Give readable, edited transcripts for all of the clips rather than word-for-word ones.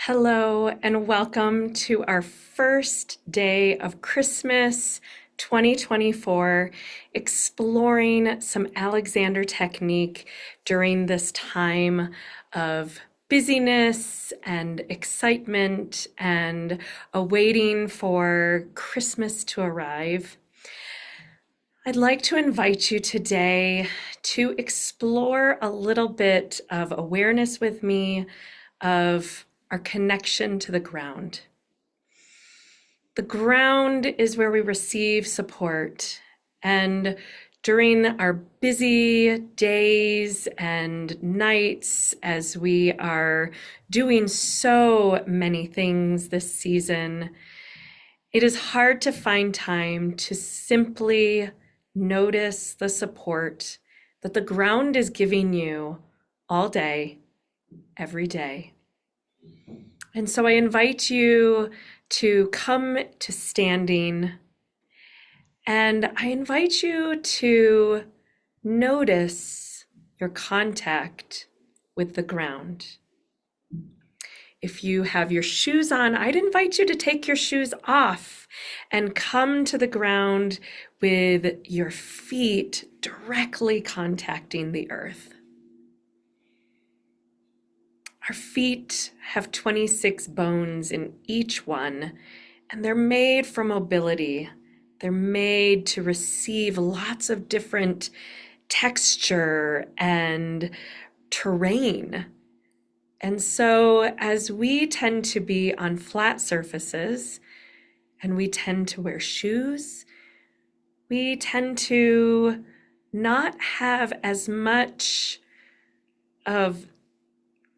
Hello, and welcome to our first day of Christmas 2024, exploring some Alexander technique during this time of busyness and excitement and awaiting for Christmas to arrive. I'd like to invite you today to explore a little bit of awareness with me of our connection to the ground. The ground is where we receive support, and during our busy days and nights, as we are doing so many things this season, it is hard to find time to simply notice the support that the ground is giving you all day, every day. And so I invite you to come to standing, and I invite you to notice your contact with the ground. If you have your shoes on, I'd invite you to take your shoes off and come to the ground with your feet directly contacting the earth. Our feet have 26 bones in each one, and they're made for mobility. They're made to receive lots of different texture and terrain. And so as we tend to be on flat surfaces and we tend to wear shoes, we tend to not have as much of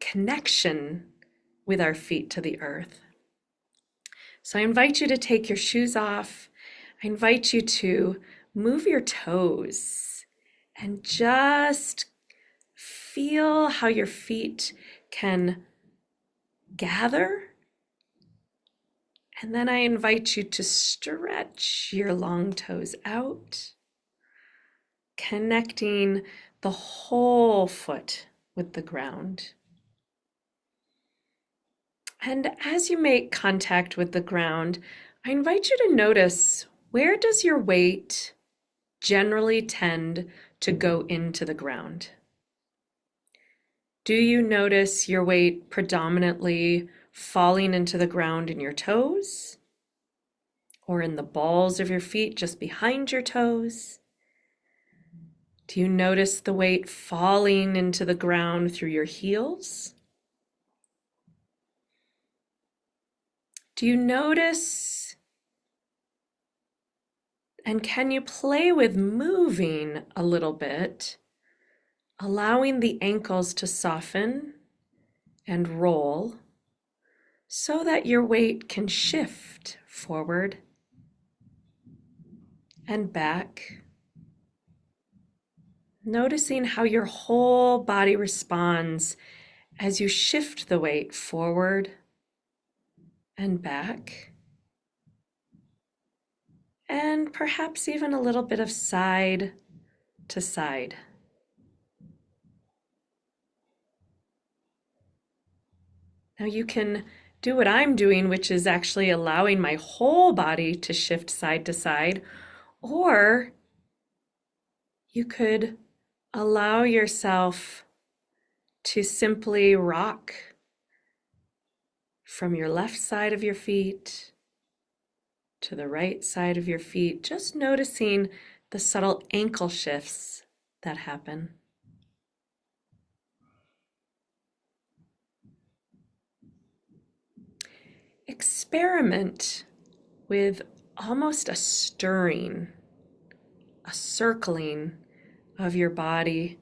connection with our feet to the earth. So I invite you to take your shoes off. I invite you to move your toes and just feel how your feet can gather. And then I invite you to stretch your long toes out, connecting the whole foot with the ground. And as you make contact with the ground, I invite you to notice, where does your weight generally tend to go into the ground? Do you notice your weight predominantly falling into the ground in your toes, or in the balls of your feet just behind your toes? Do you notice the weight falling into the ground through your heels? Do you notice, and can you play with moving a little bit, allowing the ankles to soften and roll so that your weight can shift forward and back, noticing how your whole body responds as you shift the weight forward and back, and perhaps even a little bit of side to side. Now you can do what I'm doing, which is actually allowing my whole body to shift side to side, or you could allow yourself to simply rock from your left side of your feet to the right side of your feet, just noticing the subtle ankle shifts that happen. Experiment with almost a stirring, a circling of your body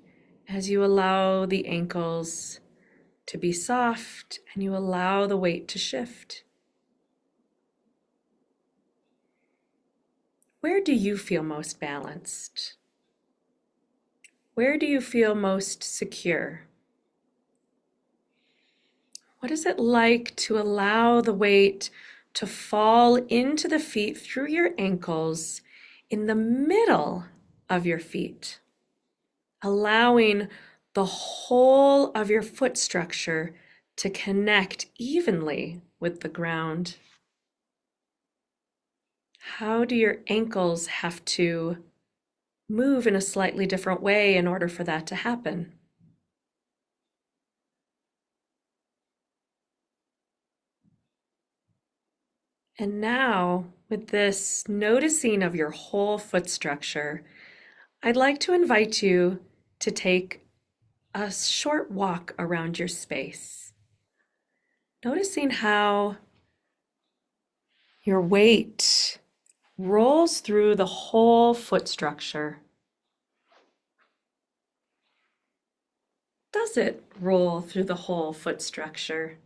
as you allow the ankles to be soft and you allow the weight to shift. Where do you feel most balanced? Where do you feel most secure? What is it like to allow the weight to fall into the feet through your ankles in the middle of your feet, allowing the whole of your foot structure to connect evenly with the ground? How do your ankles have to move in a slightly different way in order for that to happen? And now, with this noticing of your whole foot structure, I'd like to invite you to take a short walk around your space, noticing how your weight rolls through the whole foot structure. Does it roll through the whole foot structure?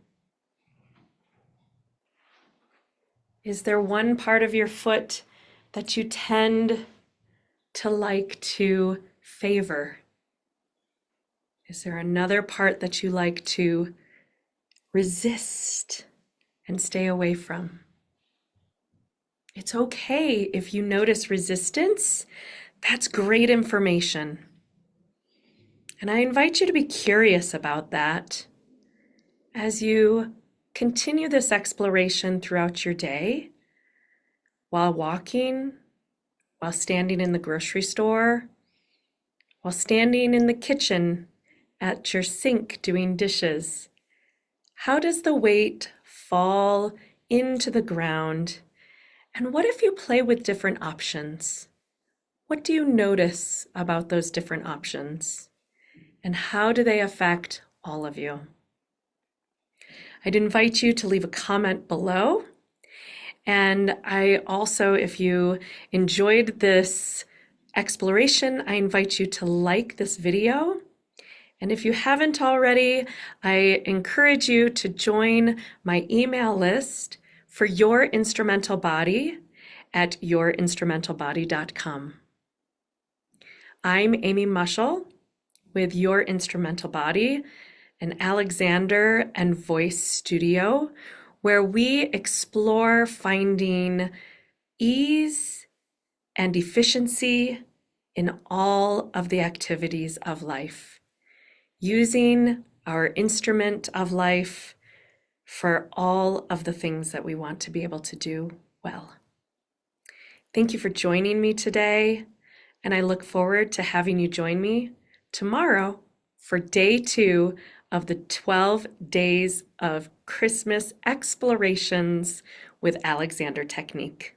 Is there one part of your foot that you tend to like to favor? Is there another part that you like to resist and stay away from? It's okay if you notice resistance. That's great information. And I invite you to be curious about that as you continue this exploration throughout your day, while walking, while standing in the grocery store, while standing in the kitchen at your sink doing dishes. How does the weight fall into the ground? And what if you play with different options? What do you notice about those different options? And how do they affect all of you? I'd invite you to leave a comment below. And I also, if you enjoyed this exploration, I invite you to like this video. And if you haven't already, I encourage you to join my email list for Your Instrumental Body at yourinstrumentalbody.com. I'm Amy Mushel with Your Instrumental Body, an Alexander and Voice studio, where we explore finding ease and efficiency in all of the activities of life, using our instrument of life for all of the things that we want to be able to do well. Thank you for joining me today, and I look forward to having you join me tomorrow for day 2 of the 12 days of Christmas explorations with Alexander Technique.